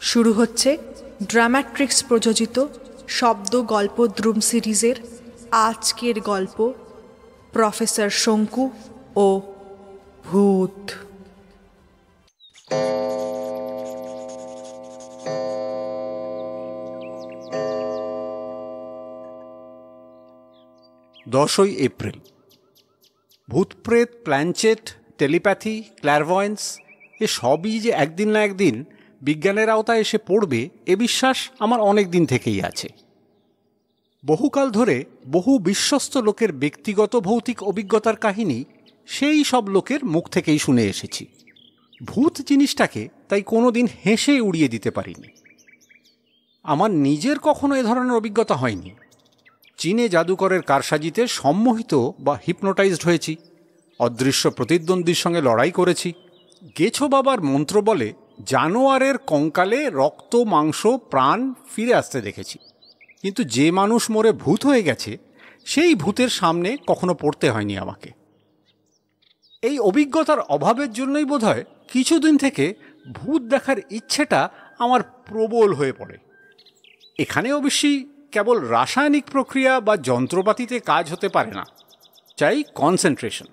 শুরু হচ্ছে ড্রামাট্রিক্স প্রযোজিত শব্দ গল্প দ্রুম সিরিজের আজকের গল্প প্রফেসর শঙ্কু ও ভূত। 10ই এপ্রিল। ভূতপ্রেত, প্ল্যানচেট, টেলিপ্যাথি, ক্ল্যারভয়েন্স এ সবই যে একদিন না একদিন বিজ্ঞানের আওতায় এসে পড়বে এ বিশ্বাস আমার অনেক দিন থেকেই আছে। বহুকাল ধরে বহু বিশ্বস্ত লোকের ব্যক্তিগত ভৌতিক অভিজ্ঞতার কাহিনী সেই সব লোকের মুখ থেকেই শুনে এসেছি। ভূত জিনিসটাকে তাই কোনো দিন হেসে উড়িয়ে দিতে পারিনি। আমার নিজের কখনো এ ধরনের অভিজ্ঞতা হয়নি। চীনে জাদুকরের কারসাজিতে সম্মোহিত বা হিপনোটাইজড হয়েছি, অদৃশ্য প্রতিদ্বন্দ্বীর সঙ্গে লড়াই করেছি, গেছো বাবার মন্ত্র বলে জানোয়ারের কঙ্কালে রক্ত, মাংস, প্রাণ ফিরে আসতে দেখেছি। কিন্তু যে মানুষ মরে ভূত হয়ে গেছে সেই ভূতের সামনে কখনো পড়তে হয়নি আমাকে। এই অভিজ্ঞতার অভাবের জন্যই বোধহয় কিছুদিন থেকে ভূত দেখার ইচ্ছেটা আমার প্রবল হয়ে পড়ে। এখানে অবশ্যই কেবল রাসায়নিক প্রক্রিয়া বা যন্ত্রপাতিতে কাজ হতে পারে না, চাই কনসেন্ট্রেশন,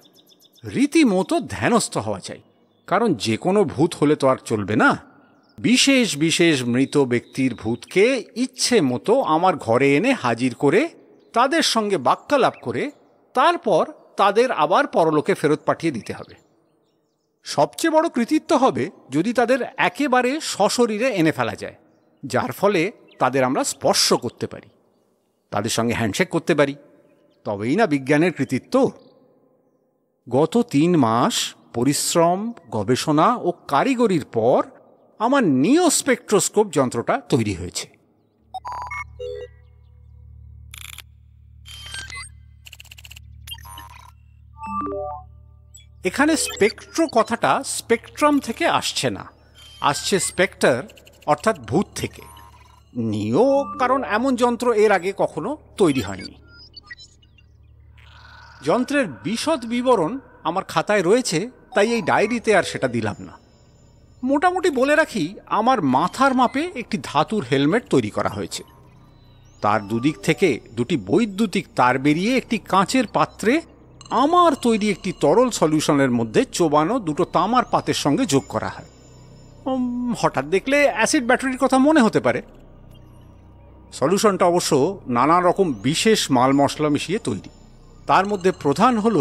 রীতিমতো ধ্যানস্থ হওয়া চাই। কারণ যে কোনো ভূত হলে তো আর চলবে না। বিশেষ বিশেষ মৃত ব্যক্তির ভূতকে ইচ্ছে মতো আমার ঘরে এনে হাজির করে তাদের সঙ্গে বাক্যালাপ করে তারপর তাদের আবার পরলোকে ফেরত পাঠিয়ে দিতে হবে। সবচেয়ে বড় কৃতিত্ব হবে যদি তাদের একেবারে সশরীরে এনে ফেলা যায়, যার ফলে তাদের আমরা স্পর্শ করতে পারি, তাদের সঙ্গে হ্যান্ডশেক করতে পারি। তবেই না বিজ্ঞানের কৃতিত্ব। গত 3 মাস পরিশ্রম, গবেষণা ও কারিগরির পর আমার নিও স্পেকট্রোস্কোপ যন্ত্রটা তৈরি হয়েছে। এখানে স্পেকট্রো কথাটা স্পেকট্রাম থেকে আসছে না, আসছে স্পেক্টার অর্থাৎ ভূত থেকে। নিও কারণ এমন যন্ত্র এর আগে কখনো তৈরি হয়নি। যন্ত্রের বিশদ বিবরণ আমার খাতায় রয়েছে, তাই এই ডায়েরিতে আর সেটা দিলাম না। মোটামুটি বলে রাখি, আমার মাথার মাপে একটি ধাতুর হেলমেট তৈরি করা হয়েছে। তার দুদিক থেকে 2টি বৈদ্যুতিক তার বেরিয়ে একটি কাঁচের পাত্রে আমার তৈরি একটি তরল সলিউশনের মধ্যে চোবানো 2টো তামার পাতের সঙ্গে যোগ করা হয়। হঠাৎ দেখলে অ্যাসিড ব্যাটারির কথা মনে হতে পারে। সলিউশনটা অবশ্য নানা রকম বিশেষ মাল মশলা মিশিয়ে তৈরি। তার মধ্যে প্রধান হল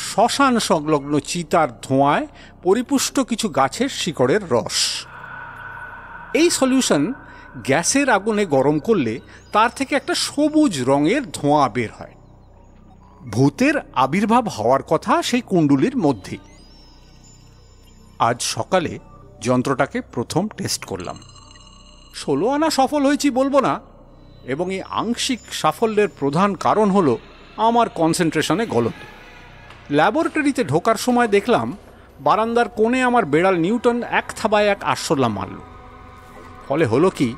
শ্মশান সংলগ্ন চিতার ধোঁয়ায় পরিপুষ্ট কিছু গাছের শিকড়ের রস। এই সলিউশন গ্যাসের আগুনে গরম করলে তার থেকে একটা সবুজ রঙের ধোঁয়া বের হয়। ভূতের আবির্ভাব হওয়ার কথা সেই কুণ্ডুলির মধ্যেই। আজ সকালে যন্ত্রটাকে প্রথম টেস্ট করলাম। 16 আনা সফল হয়েছি বলবো না, এবং এই আংশিক সাফল্যের প্রধান কারণ হলো আমার কনসেন্ট্রেশনে গলত। ল্যাবরেটরিতে ঢোকার সময় দেখলাম বারান্দার কোণে আমার বেড়াল নিউটন 1 থাবায় 1 আরশোলা মারল। ফলে হলো কি,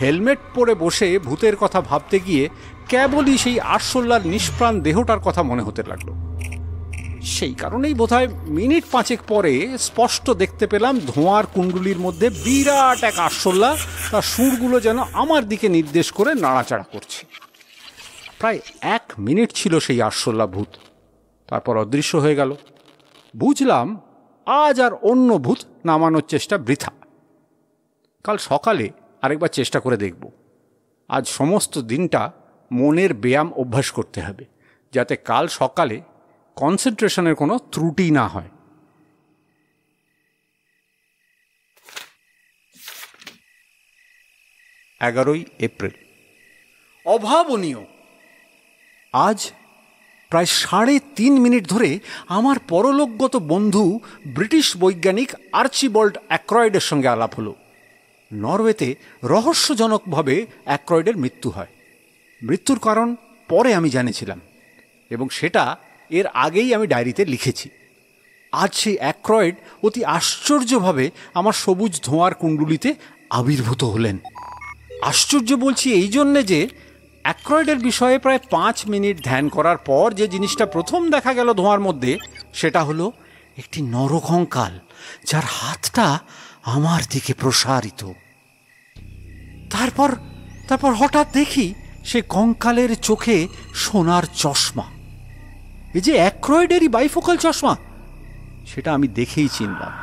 হেলমেট পরে বসে ভূতের কথা ভাবতে গিয়ে কেবলই সেই আরশোল্লার নিষ্প্রাণ দেহটার কথা মনে হতে লাগলো। সেই কারণেই বোধহয় মিনিট 5 পরে স্পষ্ট দেখতে পেলাম ধোঁয়ার কুণ্ডুলির মধ্যে বিরাট এক আরশোল্লা, তার সুরগুলো যেন আমার দিকে নির্দেশ করে নাড়াচাড়া করছে। প্রায় 1 মিনিট ছিল সেই আরশোল্লা ভূত, তারপর অদৃশ্য হয়ে গেল। বুঝলাম আজ আর অন্য ভূত নামানোর চেষ্টা বৃথা। কাল সকালে আরেকবার চেষ্টা করে দেখব। আজ সমস্ত দিনটা মনের ব্যায়াম অভ্যাস করতে হবে, যাতে কাল সকালে কনসেন্ট্রেশনের কোনো ত্রুটি না হয়। এপ্রিল। অভাবনীয়। আজ প্রায় 3.5 মিনিট ধরে আমার পরলোকগত বন্ধু ব্রিটিশ বৈজ্ঞানিক আর্চিবাল্ড অ্যাক্রয়েডের সঙ্গে আলাপ হলো। নরওয়েতে রহস্যজনকভাবে অ্যাক্রয়েডের মৃত্যু হয়। মৃত্যুর কারণ পরে আমি জেনেছিলাম, এবং সেটা এর আগেই আমি ডায়েরিতে লিখেছি। আজ সেই অ্যাক্রয়েড অতি আশ্চর্যভাবে আমার সবুজ ধোঁয়ার কুণ্ডুলিতে আবির্ভূত হলেন। আশ্চর্য বলছি এই জন্যে যে অ্যাক্রয়েডের বিষয়ে প্রায় 5 মিনিট ধ্যান করার পর যে জিনিসটা প্রথম দেখা গেল ধোঁয়ার মধ্যে, সেটা হলো একটি নরকঙ্কাল, যার হাতটা আমার দিকে প্রসারিত। তারপর তারপর হঠাৎ দেখি সে কঙ্কালের চোখে সোনার চশমা, এই যে অ্যাক্রয়েডেরই বাইফোকাল চশমা, সেটা আমি দেখেই চিনলাম।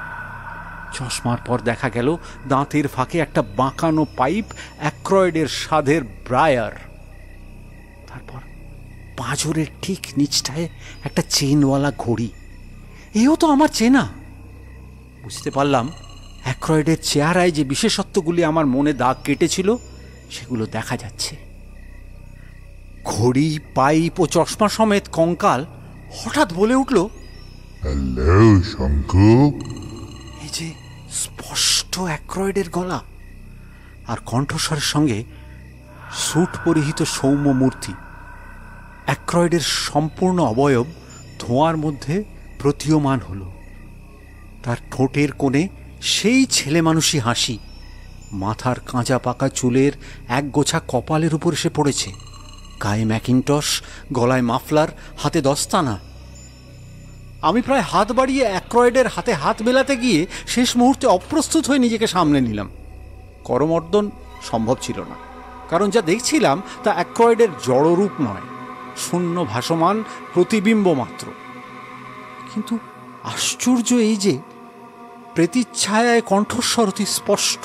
চশমার পর দেখা গেল দাঁতের ফাঁকে একটা বাঁকানো পাইপ, অ্যাক্রয়েডের স্বাদের ব্রায়ার। তারপর পাঁজরের ঠিক নিচটায় একটা চেনওয়ালা ঘড়ি, এও তো আমার চেনা। বুঝতে পারলাম অ্যাক্রয়েডের চেহারায় যে বিশেষত্বগুলি আমার মনে দাগ কেটেছিল সেগুলো দেখা যাচ্ছে। ঘড়ি, পাইপ ও চশমা সমেত কঙ্কাল হঠাৎ বলে উঠল, হ্যালো শঙ্কু। এই যে স্পষ্ট অ্যাক্রয়েডের গলা, আর কণ্ঠস্বরের সঙ্গে স্যুট পরিহিত সৌম্য মূর্তি। অ্যাক্রয়েডের সম্পূর্ণ অবয়ব ধোঁয়ার মধ্যে প্রতীয়মান হল। তার ঠোঁটের কোণে সেই ছেলে মানুষই হাসি, মাথার কাঁচা পাকা চুলের একগোছা কপালের উপর এসে পড়েছে, গায়ে ম্যাকিনটস, গলায় মাফলার, হাতে দস্তানা। আমি প্রায় হাত বাড়িয়ে অ্যাক্রয়েডের হাতে হাত মেলাতে গিয়ে শেষ মুহূর্তে অপ্রস্তুত হয়ে নিজেকে সামলে নিলাম। করমর্দন সম্ভব ছিল না, কারণ যা দেখছিলাম তা অ্যাক্রয়েডের জড়রূপ নয়, শূন্য ভাসমান প্রতিবিম্ব মাত্র। কিন্তু আশ্চর্য এই যে প্রতিচ্ছায়ায় কণ্ঠস্বর অতি স্পষ্ট।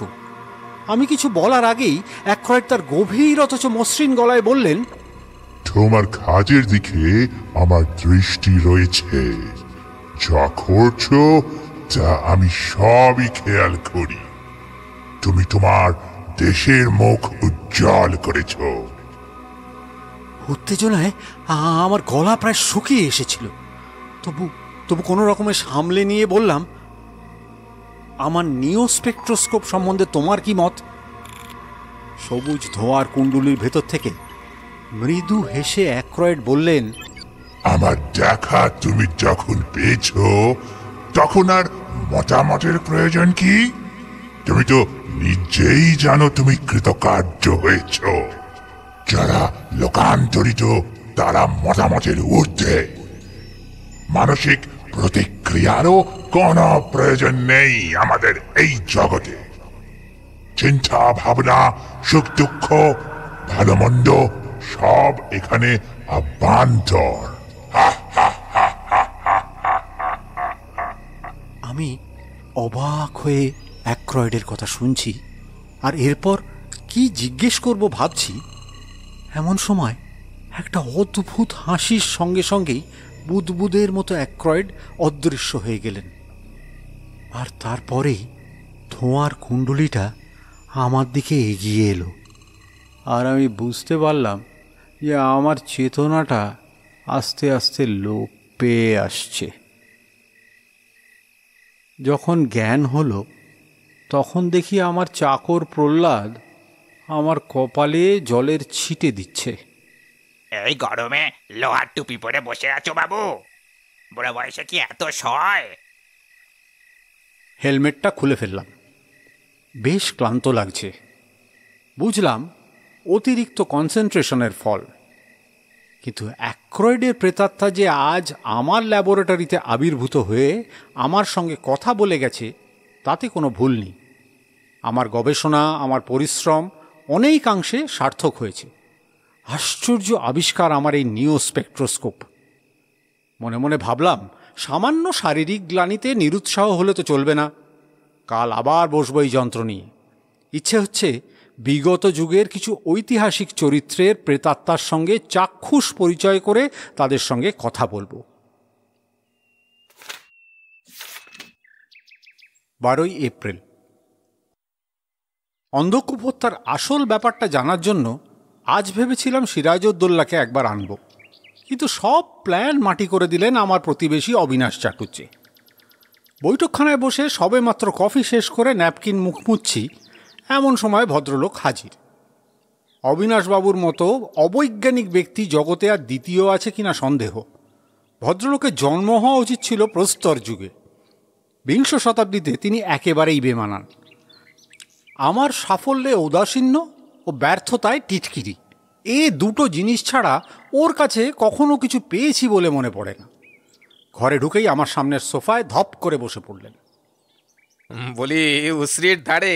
আমি কিছু বলার আগেই অ্যাক্রয়েড তার গভীর অথচ মসৃণ গলায় বললেন, তোমার কাজের দিকে আমার দৃষ্টি রয়েছে, যা করছো তা আমি সবই খেয়াল করি। তুমি তোমার দেশের মুখ উজ্জ্বল করেছ। উত্তেজনায় আমার গলা প্রায় শুকিয়ে এসেছিল, তবু কোনো রকমে সামলে নিয়ে বললাম, আমার নিওস্পেকট্রোস্কোপ সম্বন্ধে তোমার কি মত? সবুজ ধোঁয়ার কুণ্ডুলির ভেতর থেকে মৃদু হেসে অ্যাক্রয়েড বললেন, আমার দেখা তুমি যখন পেয়েছ তখন আর মতামতের প্রয়োজন কি? তুমি তো নিজেই জানো তুমি কৃতকার্য হয়েছ। যারা লোকান্তরিত তারা মতামতের ঊর্ধ্বে। মানসিক প্রতিক্রিয়ারও কোনো প্রয়োজন নেই আমাদের এই জগতে। চিন্তা ভাবনা, সুখ দুঃখ, ভালো মন্দ সব এখানে অভ্যন্তর। আমি অবাক হয়ে অ্যাক্রয়েডের কথা শুনছি, আর এরপর কি জিজ্ঞেস করব ভাবছি। এমন সময় একটা অদ্ভুত হাসির সঙ্গে সঙ্গেই বুদবুদের মতো অ্যাক্রয়েড অদৃশ্য হয়ে গেলেন। আর তারপরেই ধোঁয়ার কুণ্ডুলিটা আমার দিকে এগিয়ে এলো, আর আমি বুঝতে পারলাম যে আমার চেতনাটা আস্তে আস্তে লোপ পেয়ে আসছে। যখন জ্ঞান হলো তখন দেখি আমার চাকর প্রহ্লাদ আমার কপালে জলের ছিটে দিচ্ছে। এই গরমে লোহার টুপি পরে বসে আছো বাবু? বুড়ো বয়সে কি এত সয়? হেলমেটটা খুলে ফেললাম। বেশ ক্লান্ত লাগছে। বুঝলাম অতিরিক্ত কনসেন্ট্রেশনের ফল। কিন্তু অ্যাক্রয়েডের প্রেতাত্মা যে আজ আমার ল্যাবরেটরিতে আবির্ভূত হয়ে আমার সঙ্গে কথা বলে গেছে তাতে কোনো ভুল নেই। আমার গবেষণা, আমার পরিশ্রম অনেকাংশে সার্থক হয়েছে। আশ্চর্য আবিষ্কার আমার এই নিওস্পেকট্রোস্কোপ। মনে মনে ভাবলাম, সামান্য শারীরিক গ্লানিতে নিরুৎসাহ হলে তো চলবে না। কাল আবার বসবো এই যন্ত্র নিয়ে। ইচ্ছে হচ্ছে বিগত যুগের কিছু ঐতিহাসিক চরিত্রের প্রেতাত্মার সঙ্গে চাক্ষুষ পরিচয় করে তাদের সঙ্গে কথা বলবো। 12ই এপ্রিল। অন্ধকূপ হত্যার আসল ব্যাপারটা জানার জন্য আজ ভেবেছিলাম সিরাজউদ্দৌলাকে একবার আনব, কিন্তু সব প্ল্যান মাটি করে দিলেন আমার প্রতিবেশী অবিনাশ চাটুর্যে। বৈঠকখানায় বসে সবে মাত্র কফি শেষ করে ন্যাপকিন মুখ মুছছি, এমন সময় ভদ্রলোক হাজির। অবিনাশবাবুর মতো অবৈজ্ঞানিক ব্যক্তি জগতে আর দ্বিতীয় আছে কিনা সন্দেহ। ভদ্রলোকের জন্ম হওয়া উচিত ছিল প্রস্তর যুগে। বিংশ শতাব্দীতে তিনি একেবারেই বেমানান। আমার সাফল্যে ঔদাসীন্য ও ব্যর্থতায় টিটকিরি, এ দুটো জিনিস ছাড়া ওর কাছে কখনো কিছু পেয়েছি বলে মনে পড়ে না। ঘরে ঢুকেই আমার সামনের সোফায় ধপ করে বসে পড়লেন। বলি উশ্রির ধারে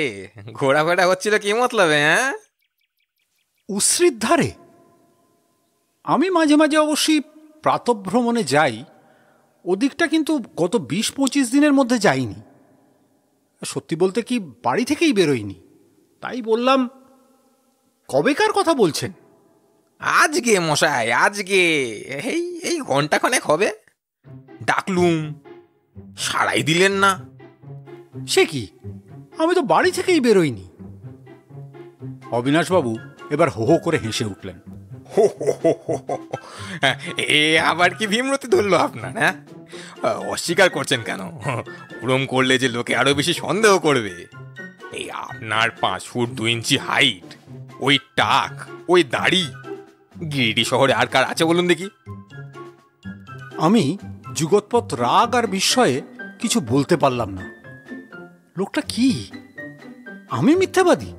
ঘোরাফেরা হচ্ছিল কি মতলবে? হ্যাঁ, উশ্রির ধারে আমি মাঝে মাঝে অবশ্যই প্রাতঃভ্রমণে যাই, ওদিকটা কিন্তু গত 20-25 দিনের মধ্যে যাইনি। সত্যি বলতে কি বাড়ি থেকেই বেরোইনি। তাই বললাম, কবেকার কথা বলছেন? আজকে মশাই, আজকে এই এই ঘন্টাখানেক হবে। ডাকলুম, সাড়াই দিলেন না। সে কি, আমি তো বাড়ি থেকেই বেরোইনি। অবিনাশবাবু এবার হো হো করে হেসে উঠলেন। হো হো হো হো হো। এ আবার কি ভীমরতি ধরলো আপনার? হ্যাঁ, অস্বীকার করছেন কেন? ওরম করলে যে লোকে আরো বেশি সন্দেহ করবে। এই আপনার 5 ফুট 2 ইঞ্চি হাইট, ওই টাক, ওই দাড়ি, গিরিডি শহরে আর কার আছে বলুন দেখি? আমি যুগৎপৎ রাগ আর বিস্ময়ে কিছু বলতে পারলাম না। লোকটা কি? আমি মিথ্যাবাদী?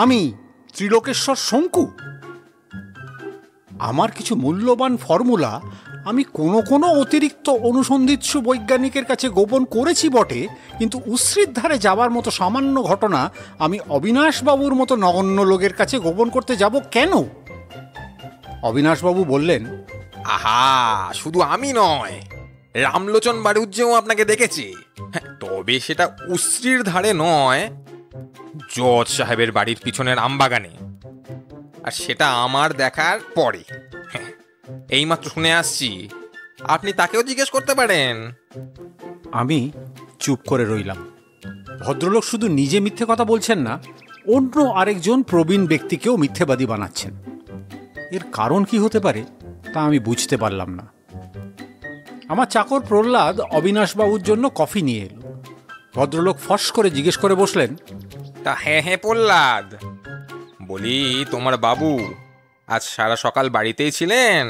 আমি ত্রিলোকেশ্বর শঙ্কু? আমার কিছু মূল্যবান ফর্মুলা আমি কোনো অতিরিক্ত অনুসন্ধিৎসু বৈজ্ঞানিকের কাছে গোপন করেছি বটে, কিন্তু উশ্রির ধারে যাবার মতো সামান্য ঘটনা আমি অবিনাশবাবুর মতো নগণ্য লোকের কাছে গোপন করতে যাব কেন? অবিনাশবাবু বললেন, আহা, শুধু আমি নয়, রামলোচন বাড়ুজ্যেও আপনাকে দেখেছি। তবে সেটা উশ্রির ধারে নয়, জজ সাহেবের বাড়ির পিছনের আমবাগানে। আর সেটা আমার দেখার পরে। এইমাত্র শুনে আসছি, আপনি তাকেও জিজ্ঞেস করতে পারেন। আমি চুপ করে রইলাম। ভদ্রলোক শুধু নিজে মিথ্যে কথা বলছেন না, অন্য আরেকজন প্রবীণ ব্যক্তিকেও মিথ্যেবাদী বানাচ্ছেন। এর কারণ কি হতে পারে তা আমি বুঝতে পারলাম না। আমার চাকর প্রহ্লাদ অবিনাশবাবুর জন্য কফি নিয়ে এলো। ভদ্রলোক ফস করে জিজ্ঞেস করে বসলেন, তা হ্যাঁ হ্যাঁ প্রহ্লাদ, বলি তোমার বাবু আজ সারা সকাল বাড়িতেই ছিলেন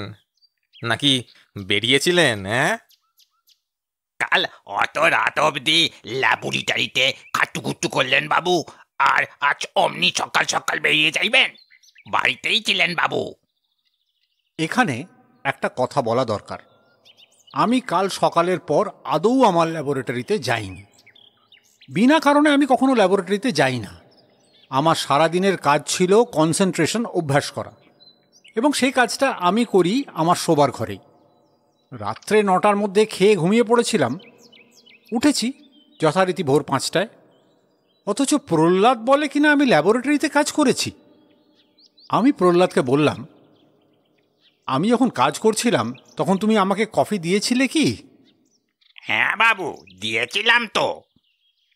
নাকি বেরিয়েছিলেন? হ্যাঁ, কাল অত রাত অবধি ল্যাবরেটরিতে কাটুকুটু করলেন বাবু, আর আজ অমনি সকাল সকাল বেরিয়ে যাইবেন? বাড়িতেই ছিলেন বাবু? এখানে একটা কথা বলা দরকার। আমি কাল সকালের পর আদৌ আমার ল্যাবরেটরিতে যাইনি। বিনা কারণে আমি কখনো ল্যাবরেটরিতে যাই না। আমার সারাদিনের কাজ ছিল কনসেন্ট্রেশন অভ্যাস করা, এবং সেই কাজটা আমি করি আমার শোবার ঘরেই। রাত্রে 9টার মধ্যে খেয়ে ঘুমিয়ে পড়েছিলাম। উঠেছি যথারীতি ভোর 5টায়। অথচ প্রহ্লাদ বলে কিনা আমি ল্যাবরেটরিতে কাজ করেছি। আমি প্রহ্লাদকে বললাম, আমি যখন কাজ করছিলাম তখন তুমি আমাকে কফি দিয়েছিলে কি? হ্যাঁ বাবু, দিয়েছিলাম তো।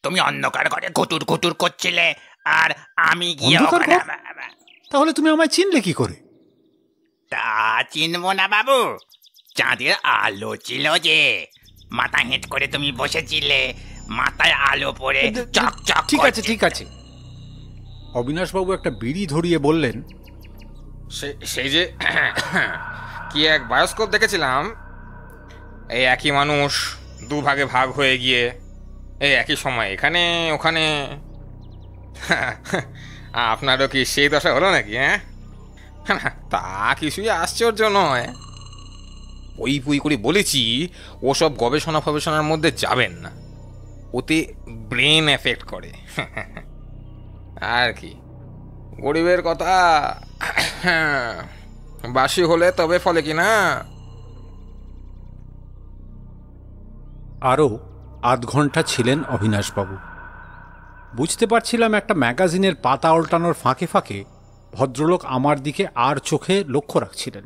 তুমি অন্ধকার ঘরে ঘুটুর ঘুটুর করছিলে, আর আমি গিয়ে অন্ধকার ঘর? তাহলে তুমি আমায় চিনলে কি করে? তা চিনব না বাবু, চাঁদের আলো ছিল যে। মাথা হেঁট করে তুমি বসেছিলে, মাথায় আলো পড়ে চকচক। ঠিক আছে ঠিক আছে। অবিনাশবাবু একটা বিড়ি ধরিয়ে বললেন, সেই যে কি এক বায়োস্কোপ দেখেছিলাম, এই একই মানুষ দুভাগে ভাগ হয়ে গিয়ে এই একই সময় এখানে ওখানে। আপনারও কি সেই দশা হলো নাকি? হ্যাঁ, তা কিছুই আশ্চর্য নয়। ওই বই করে বলেছি ওসব গবেষণা ফবেষণার মধ্যে যাবেন না, ওতে ব্রেন এফেক্ট করে। আর কি, গরিবের কথা বাসি হলে তবে ফলে কি না। আরও আধ ঘন্টা ছিলেন অবিনাশবাবু। বুঝতে পারছিলাম একটা ম্যাগাজিনের পাতা উল্টানোর ফাঁকে ফাঁকে ভদ্রলোক আমার দিকে আর চোখে লক্ষ্য রাখছিলেন।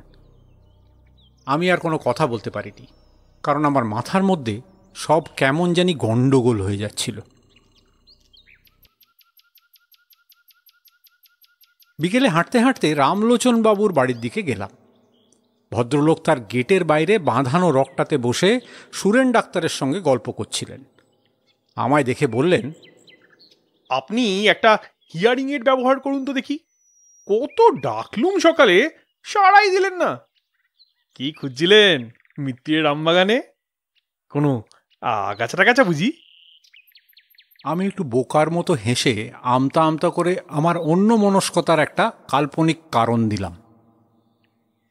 আমি আর কোনো কথা বলতে পারিনি, কারণ আমার মাথার মধ্যে সব কেমন জানি গণ্ডগোল হয়ে যাচ্ছিল। বিকেলে হাঁটতে হাঁটতে রামলোচন বাবুর বাড়ির দিকে গেলাম। ভদ্রলোক তার গেটের বাইরে বাঁধানো রকটাতে বসে সুরেন ডাক্তারের সঙ্গে গল্প করছিলেন। আমায় দেখে বললেন, আপনি একটা হিয়ারিংয়ের ব্যবহার করুন তো দেখি। কত ডাকলুম সকালে, সাড়াই দিলেন না। কি খুঁজছিলেন মিত্রের আমবাগানে? কোনো আগাছা টাগাছা বুঝি? আমি একটু বোকার মতো হেসে আমতা আমতা করে আমার অন্য মনস্কতার একটা কাল্পনিক কারণ দিলাম।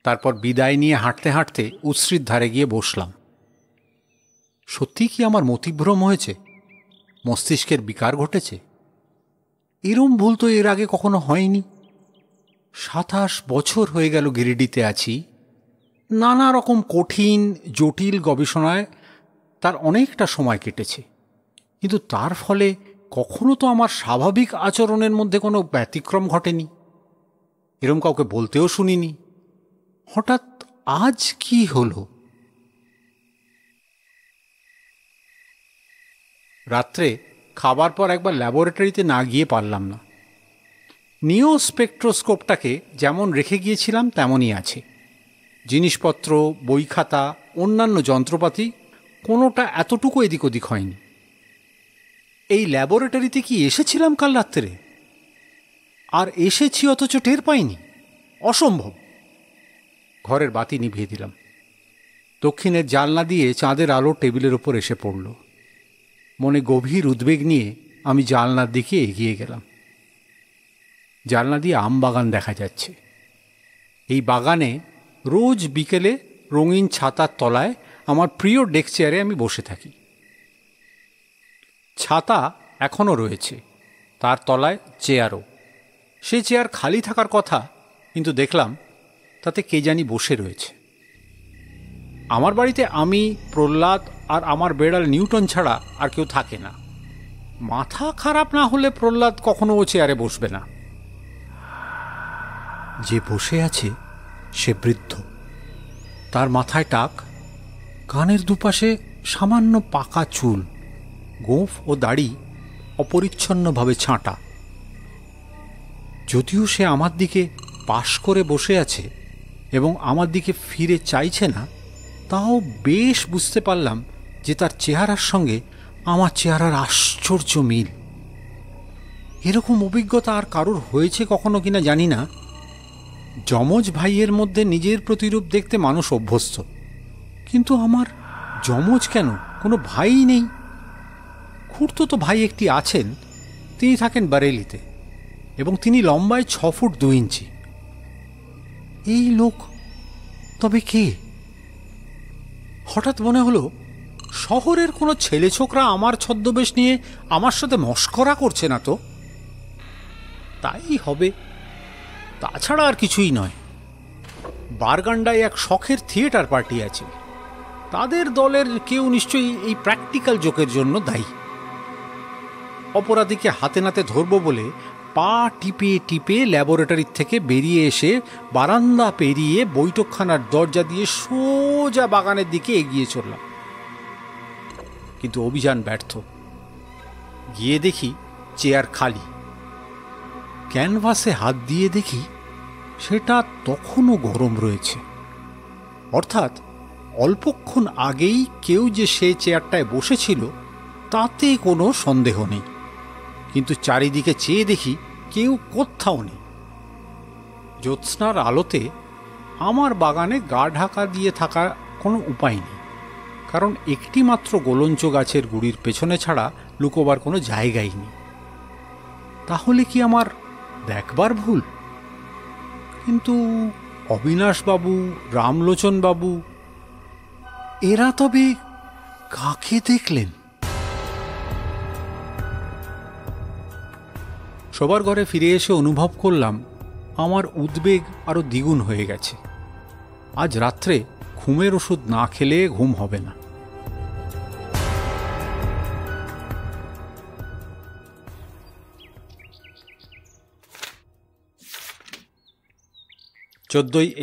তারপর বিদায় নিয়ে হাঁটতে হাঁটতে উশ্রির ধারে গিয়ে বসলাম। সত্যি কি আমার মতিভ্রম হয়েছে? মস্তিষ্কের বিকার ঘটেছে? এরম ভুল তো এর আগে কখনো হয়নি। 27 বছর হয়ে গেল গিরিডিতে আছি। নানা রকম কঠিন জটিল গবেষণায় তার অনেকটা সময় কেটেছে, কিন্তু তার ফলে কখনো তো আমার স্বাভাবিক আচরণের মধ্যে কোনো ব্যতিক্রম ঘটেনি। এরম কাউকে বলতেও শুনিনি। হঠাৎ আজ কি হলো? রাত্রে খাবার পর একবার ল্যাবরেটরিতে না গিয়ে পারলাম না। নিও স্পেকট্রোস্কোপটাকে যেমন রেখে গিয়েছিলাম তেমনই আছে। জিনিসপত্র, বই খাতা, অন্যান্য যন্ত্রপাতি কোনোটা এতটুকু এদিক ওদিক হয়নি। এই ল্যাবরেটরিতে কি এসেছিলাম কাল রাত্রে? আর এসেছি অথচ টের পাইনি? অসম্ভব। ঘরের বাতি নিভিয়ে দিলাম। দক্ষিণের জানলা দিয়ে চাঁদের আলো টেবিলের ওপর এসে পড়ল। মনে গভীর উদ্বেগ নিয়ে আমি জানলার দিকে এগিয়ে গেলাম। জানলা দিয়ে আম বাগান দেখা যাচ্ছে। এই বাগানে রোজ বিকেলে রঙিন ছাতার তলায় আমার প্রিয় ডেস্ক চেয়ারে আমি বসে থাকি। ছাতা এখনও রয়েছে, তার তলায় চেয়ারও। সে চেয়ার খালি থাকার কথা, কিন্তু দেখলাম তাতে কে জানি বসে রয়েছে। আমার বাড়িতে আমি, প্রহ্লাদ আর আমার বেড়াল নিউটন ছাড়া আর কেউ থাকে না। মাথা খারাপ না হলে প্রহ্লাদ কখনো ও চেয়ারে বসবে না। যে বসে আছে সে বৃদ্ধ। তার মাথায় টাক, কানের দুপাশে সামান্য পাকা চুল, গোঁফ ও দাড়ি অপরিচ্ছন্নভাবে ছাঁটা। যদিও সে আমার দিকে পাশ করে বসে আছে এবং আমার দিকে ফিরে চাইছে না, তাও বেশ বুঝতে পারলাম যে তার চেহারার সঙ্গে আমার চেহারার আশ্চর্য মিল। এরকম অভিজ্ঞতা আর কারোর হয়েছে কখনো কিনা জানি না। যমজ ভাইয়ের মধ্যে নিজের প্রতিরূপ দেখতে মানুষ অভ্যস্ত, কিন্তু আমার যমজ কেন কোনো ভাই নেই। খুড়তুতো ভাই একটি আছেন, তিনি থাকেন বারেলিতে এবং তিনি লম্বায় 6 ফুট 2 ইঞ্চি। এই লোক তবে কে? হঠাৎ মনে হলো শহরের কোনো ছেলে ছোকরা আমার ছদ্মবেশ নিয়ে আমার সাথে মশকরা করছে না তো? তাই হবে, তাছাড়া আর কিছুই নয়। বারগান্ডায় এক শখের থিয়েটার পার্টি আছে। তাদের দলের কেউ নিশ্চয়ই এই প্র্যাকটিক্যাল জোকের জন্য দায়ী। অপরাধীকে হাতে নাতে ধরব বলে পা টিপে টিপে ল্যাবরেটরির থেকে বেরিয়ে এসে বারান্দা পেরিয়ে বৈঠকখানার দরজা দিয়ে সোজা বাগানের দিকে এগিয়ে চললাম, কিন্তু অভিযান ব্যর্থ। গিয়ে দেখি চেয়ার খালি। ক্যানভাসে হাত দিয়ে দেখি সেটা তখনও গরম রয়েছে। অর্থাৎ অল্পক্ষণ আগেই কেউ যে সে চেয়ারটায় বসেছিল তাতে কোনো সন্দেহ নেই, কিন্তু চারিদিকে চেয়ে দেখি কেউ কোথাও নেই। জ্যোৎস্নার আলোতে আমার বাগানে গা ঢাকা দিয়ে থাকার কোনো উপায় নেই, কারণ একটি মাত্র গোলঞ্চ গাছের গুড়ির পেছনে ছাড়া লুকোবার কোনো জায়গাই নেই। তাহলে কি আমার দেখবার ভুল? কিন্তু অবিনাশবাবু, রামলোচনবাবু এরা তবে কাকে দেখলেন? শোবার ঘরে ফিরে এসে অনুভব করলাম আমার উদ্বেগ আরো দ্বিগুণ হয়ে গেছে। আজ রাত্রে ঘুমের ওষুধ না খেলে ঘুম হবে না।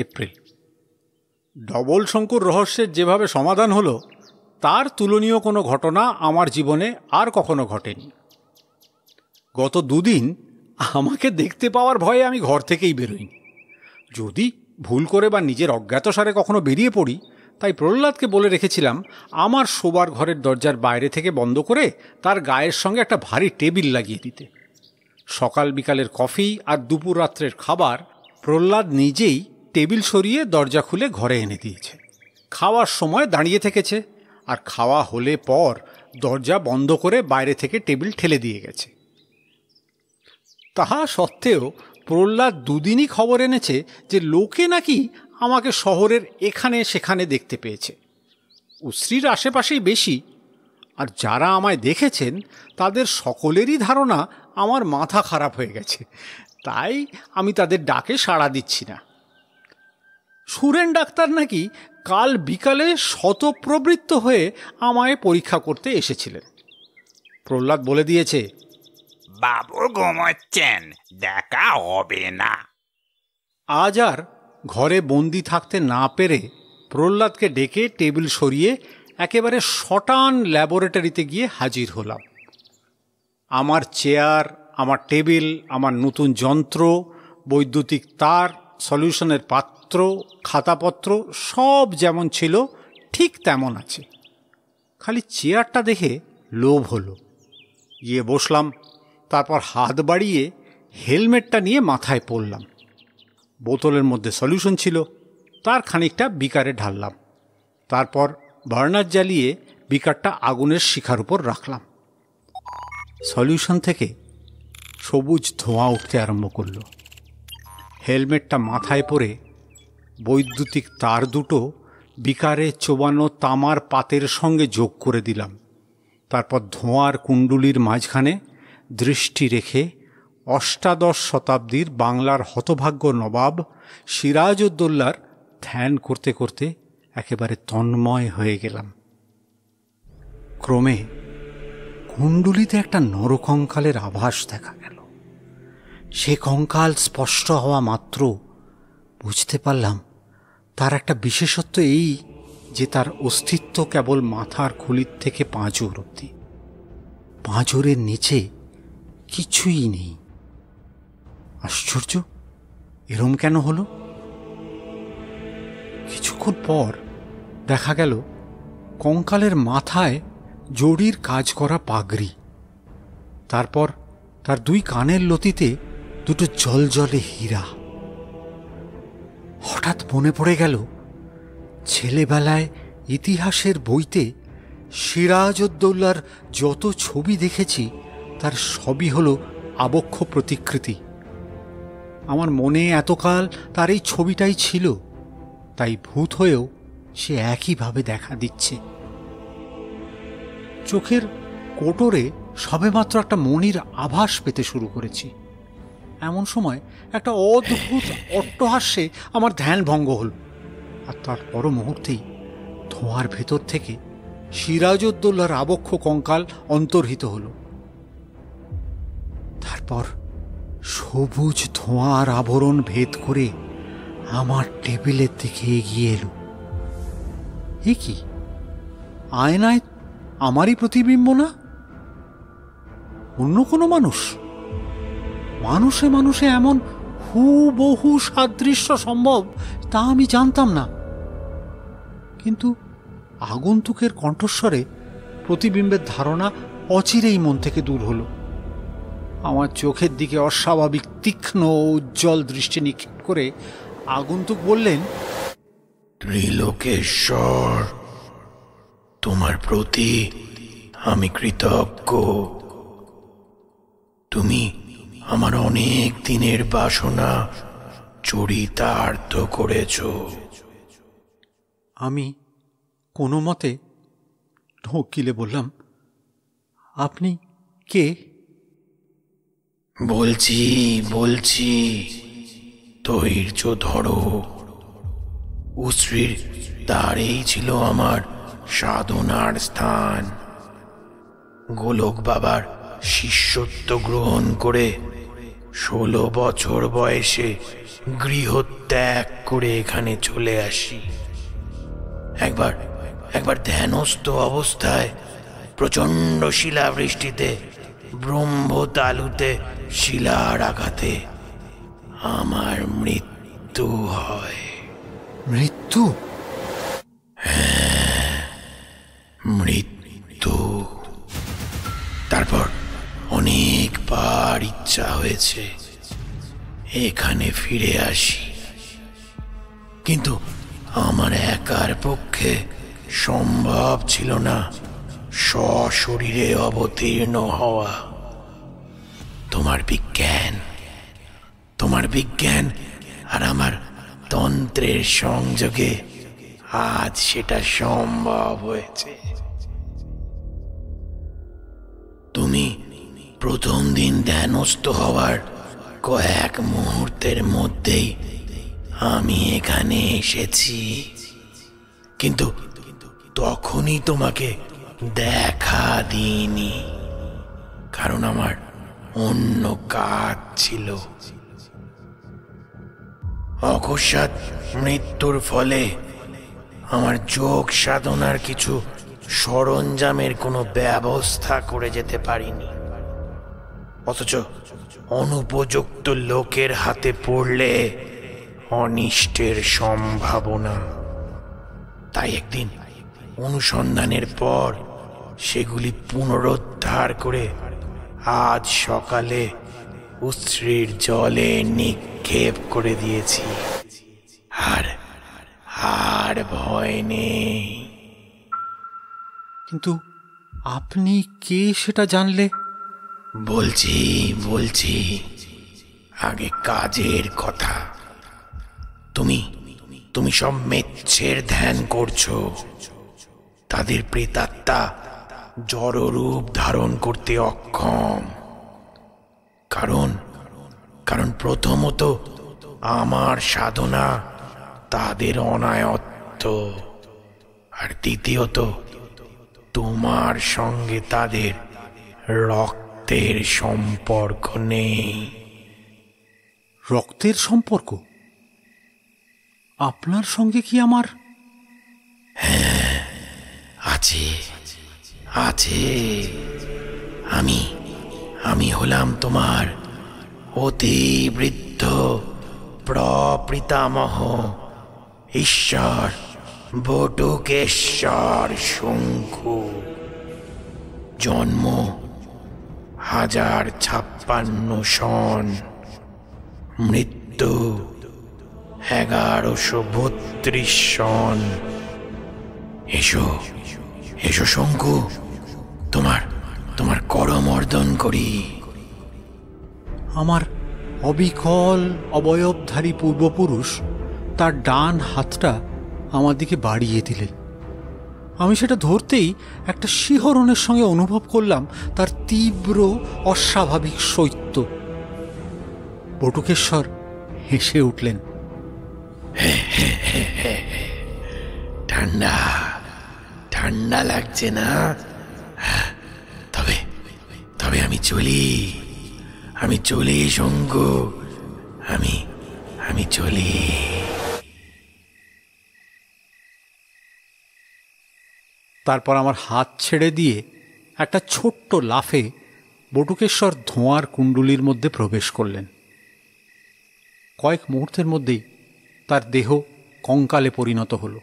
এপ্রিল। ডবল শঙ্কুর রহস্যের যেভাবে সমাধান হলো তার তুলনীয় কোনো ঘটনা আমার জীবনে আর কখনো ঘটেনি। গত 2 দিন আমাকে দেখতে পাওয়ার ভয়ে আমি ঘর থেকেই বেরোইনি। যদি ভুল করে বা নিজের অজ্ঞাতসারে কখনো বেরিয়ে পড়ি, তাই প্রহ্লাদকে বলে রেখেছিলাম আমার শোবার ঘরের দরজার বাইরে থেকে বন্ধ করে তার গায়ের সঙ্গে একটা ভারী টেবিল লাগিয়ে দিতে। সকাল বিকালের কফি আর দুপুর রাত্রের খাবার প্রহ্লাদ নিজেই টেবিল সরিয়ে দরজা খুলে ঘরে এনে দিয়েছে। খাওয়ার সময় দাঁড়িয়ে থেকেছে, আর খাওয়া হলে পর দরজা বন্ধ করে বাইরে থেকে টেবিল ঠেলে দিয়ে গেছে। তাহা সত্ত্বেও প্রহ্লাদ 2 দিনই খবর এনেছে যে লোকে নাকি আমাকে শহরের এখানে সেখানে দেখতে পেয়েছে। উশ্রীর আশেপাশেই বেশি, আর যারা আমায় দেখেছেন তাদের সকলেরই ধারণা আমার মাথা খারাপ হয়ে গেছে, তাই আমি তাদের ডাকে সাড়া দিচ্ছি না। সুরেন ডাক্তার নাকি কাল বিকালে শতপ্রবৃত্ত হয়ে আমায় পরীক্ষা করতে এসেছিলেন। প্রহ্লাদ বলে দিয়েছে, বাবু ঘুমোচ্ছেন, দেখা হবে না। আজ আর ঘরে বন্দি থাকতে না পেরে প্রহ্লাদকে ডেকে টেবিল সরিয়ে একেবারে শটান ল্যাবরেটরিতে গিয়ে হাজির হলাম। আমার চেয়ার, আমার টেবিল, আমার নতুন যন্ত্র, বৈদ্যুতিক তার, সলিউশনের পাত্র, খাতাপত্র সব যেমন ছিল ঠিক তেমন আছে। খালি চেয়ারটা দেখে লোভ হলো, গিয়ে বসলাম। তারপর হাত বাড়িয়ে হেলমেটটা নিয়ে মাথায় পরলাম। বোতলের মধ্যে সলিউশন ছিল, তার খানিকটা বিকারে ঢাললাম। তারপর বার্নার জ্বালিয়ে বিকারটা আগুনের শিখার উপর রাখলাম। সলিউশন থেকে সবুজ ধোঁয়া উঠতে আরম্ভ করল। হেলমেটটা মাথায় পরে বৈদ্যুতিক তার দুটো বিকারে চোবানো তামার পাতের সঙ্গে যোগ করে দিলাম। তারপর ধোঁয়ার কুণ্ডুলির মাঝখানে দৃষ্টি রেখে অষ্টাদশ শতাব্দীর বাংলার হতভাগ্য নবাব সিরাজউদ্দৌলার ধ্যান করতে করতে একেবারে তন্ময় হয়ে গেলাম। ক্রমে কুণ্ডুলিতে একটা নরকঙ্কালের আভাস দেখা গেল। সে কঙ্কাল স্পষ্ট হওয়া মাত্র বুঝতে পারলাম তার একটা বিশেষত্ব এই যে তার অস্তিত্ব কেবল মাথার খুলির থেকে পাঁজর অবধি। পাঁজরের নিচে কিছুই নেই। আশ্চর্য, এরম কেন হলো? কিছুক্ষণ পর দেখা গেল কঙ্কালের মাথায় জড়ির কাজ করা পাগড়ি, তারপর তার দুই কানের লতিতে দুটো জলজলে হীরা। হঠাৎ মনে পড়ে গেল ছেলেবেলায় ইতিহাসের বইতে সিরাজউদ্দৌলার যত ছবি দেখেছি তার সবই হলো আবক্ষ প্রতিকৃতি। আমার মনে এতকাল তার এই ছবিটাই ছিল, তাই ভূত হয়েও সে একইভাবে দেখা দিচ্ছে। চোখের কোটরে সবেমাত্র একটা মনির আভাস পেতে শুরু করেছি। এমন সময় একটা অদ্ভুত অট্টহাস্যে আমার ধ্যান ভঙ্গ হল, আর তার পর মুহূর্তেই ধোঁয়ার ভেতর থেকে সিরাজউদ্দৌলার আবক্ষ কঙ্কাল অন্তর্হিত হল। তারপর সবুজ ধোঁয়ার আবরণ ভেদ করে আমার টেবিলের দিকে এগিয়ে এলো। এ কি, আয়নায় আমারই প্রতিবিম্ব না, অন্য কোনো মানুষ? মানুষে মানুষে এমন হুবহু সাদৃশ্য সম্ভব তা আমি জানতাম না, কিন্তু আগন্তুকের কণ্ঠস্বরে প্রতিবিম্বের ধারণা অচিরেই মন থেকে দূর হলো। আমার চোখের দিকে অস্বাভাবিক তীক্ষ্ণ উজ্জ্বল দৃষ্টি নিক্ষেপ করে আগন্তুক বললেন, ত্রিলোকেশ্বর, তোমার প্রতি আমি কৃতজ্ঞ। তুমি আমার অনেক দিনের বাসনা চরিতার্থ করেছ। আমি কোনো মতে ঢোক গিলে বললাম, আপনি কে? বলছি, ধৈর্য ধরো। উশ্রীর দ্বারেই ছিল আমার সাধনার স্থান। গোলক বাবার শিষ্যত্ব গ্রহণ করে 16 বছর বয়সে গৃহত্যাগ করে এখানে চলে আসি। একবার ধ্যানস্থ অবস্থায় প্রচণ্ড শিলাবৃষ্টিতে ব্রহ্মতালুতে শিলার আঘাতে আমার মৃত্যু হয়। মৃত্যু? হ্যাঁ, মৃত্যু। তারপর অনেকবার ইচ্ছা হয়েছে এখানে ফিরে আসি, কিন্তু আমার একার পক্ষে সম্ভব ছিল না সশরীরে অবতীর্ণ হওয়া। তোমার বিজ্ঞান আর আমার তন্ত্রের সংযোগে আজ সেটা সম্ভব হয়েছে। প্রথম দিন ধ্যানস্থ হওয়ার কয়েক মুহূর্তের মধ্যেই আমি এখানে এসেছি, কিন্তু তখনই তোমাকে দেখা দিইনি, কারণ আমার অন্য কাজ ছিল। অকস্মাৎ মৃত্যুর ফলে আমার যোগ সাধনার কিছু সরঞ্জামের কোনো ব্যবস্থা করে যেতে পারিনি, অথচ অনুপযুক্ত লোকের হাতে পড়লে অনিষ্টের সম্ভাবনা। তাই একদিন অনুসন্ধানের পর সেগুলি পুনরুদ্ধার করে আজ সকালে উৎসের জলে নিক্ষেপ করে দিয়েছি। আর ভয় নেই। কিন্তু আপনি কে সেটা জানলে? বলছি আগে কাজের কথা। তুমি সব মেচ্ছের ধ্যান করছো। তাদের প্রেতাত্মা জড়রূপ ধারণ করতে অক্ষম, কারণ প্রথমত আমার সাধনা তাদের অনায়ত্ত, আর দ্বিতীয়ত তোমার সঙ্গে তাদের রক্তের সম্পর্ক নেই। রক্তের সম্পর্ক? আপনার সঙ্গে কি আমার? হ্যাঁ, আছে। আমি হলাম তোমার অতি বৃদ্ধ প্রপিতামহ ঈশ্বর বটুকেশ্বর শঙ্কু। জন্ম 1056 সন, মৃত্যু 1132 সন। এসো শঙ্কু, তোমার করমর্দন করি। আমার অবিকল অবয়বধারী পূর্বপুরুষ তার ডান হাতটা আমার দিকে বাড়িয়ে দিলেন। আমি সেটা ধরতেই একটা শিহরণের সঙ্গে অনুভব করলাম তার তীব্র অস্বাভাবিক শৈত্য। বটুকেশ্বর হেসে উঠলেন। ঠান্ডা লাগছে না? তবে আমি চলি শঙ্কু, আমি চলি। তারপর আমার হাত ছেড়ে দিয়ে একটা ছোট্ট লাফে বটুকেশ্বর ধোঁয়ার কুণ্ডুলির মধ্যে প্রবেশ করলেন। কয়েক মুহূর্তের মধ্যেই তার দেহ কঙ্কালে পরিণত হল।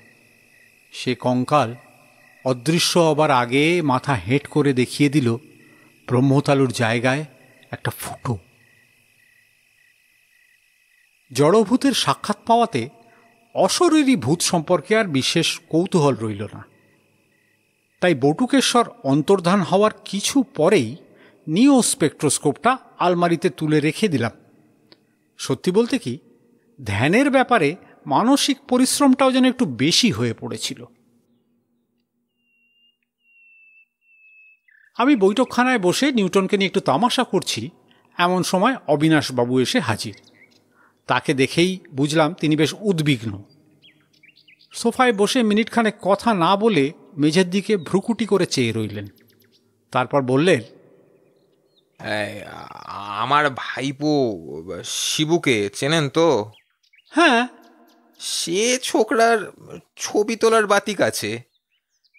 সে কঙ্কাল অদৃশ্য হবার আগে মাথা হেঁট করে দেখিয়ে দিল ব্রহ্মতালুর জায়গায় একটা ফুটো। জড়ভূতের সাক্ষাৎ পাওয়াতে অশরীরী ভূত সম্পর্কে আর বিশেষ কৌতূহল রইল না। তাই বটুকেশ্বর অন্তর্ধান হওয়ার কিছু পরেই নিও স্পেকট্রোস্কোপটা আলমারিতে তুলে রেখে দিলাম। সত্যি বলতে কি, ধ্যানের ব্যাপারে মানসিক পরিশ্রমটাও যেন একটু বেশি হয়ে পড়েছিল। আমি বৈঠকখানায় বসে নিউটনকে নিয়ে একটু তামাশা করছি, এমন সময় অবিনাশবাবু এসে হাজির। তাকে দেখেই বুঝলাম তিনি বেশ উদ্বিগ্ন। সোফায় বসে মিনিটখানেক কথা না বলে মেঝের দিকে ভ্রুকুটি করে চেয়ে রইলেন। তারপর বললেন, আমার ভাইপো শিবুকে চেনেন তো? হ্যাঁ। সে ছোকরার ছবি তোলার বাতিক আছে।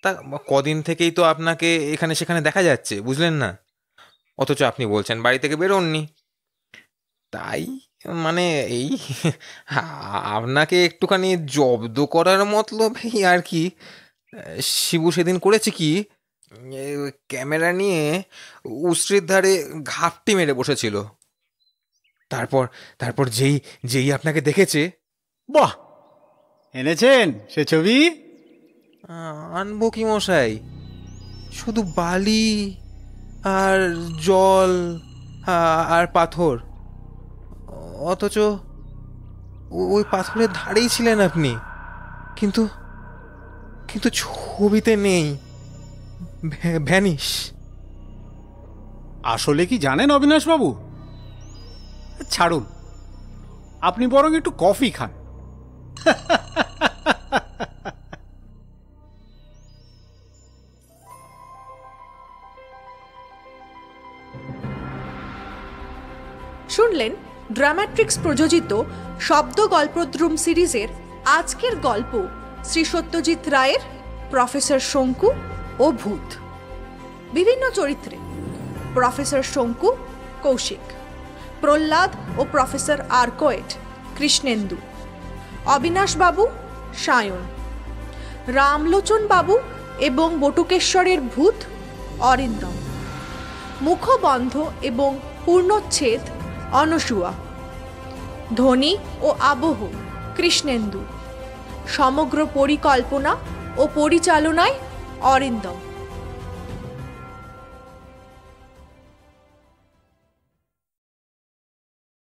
তা কদিন থেকেই তো আপনাকে এখানে সেখানে দেখা যাচ্ছে, বুঝলেন না? অথচ আপনি বলছেন বাড়ি থেকে বেরোননি। তাই মানে এই আপনাকে একটুখানি জব্দ করার মতলবেই আর কি। শিবু সেদিন করেছে কি, ক্যামেরা নিয়ে উস্ত্রির ধারে ঘাপটি মেরে বসেছিল। তারপর যেই আপনাকে দেখেছে। বাহ, এনেছেন সে ছবি? আনবো কি মশাই, শুধু বালি আর জল আর পাথর। অথচ ওই পাথরের ধারেই ছিলেন আপনি, কিন্তু ছবিতে নেই, ভ্যানিশ। আসলে কি জানেন অবিনাশবাবু, ছাড়ুন, আপনি বরং একটু কফি খান। শুনলেন ড্রামাট্রিক্স প্রযোজিত শব্দ গল্পদ্রুম সিরিজের আজকের গল্প শ্রী সত্যজিৎ রায়ের প্রফেসর শঙ্কু ও ভূত। বিভিন্ন চরিত্রে প্রফেসর শঙ্কু কৌশিক, প্রহ্লাদ ও প্রফেসর আর্কোয়েট কৃষ্ণেন্দু, অবিনাশবাবু সায়ন, রামলোচন বাবু এবং বটুকেশ্বরের ভূত অরিন্দম, মুখবন্ধ এবং পূর্ণচ্ছেদ অনসুয়া, ধ্বনি ও আবহ কৃষ্ণেন্দু, সমগ্র পরিকল্পনা ও পরিচালনায় অরিন্দম।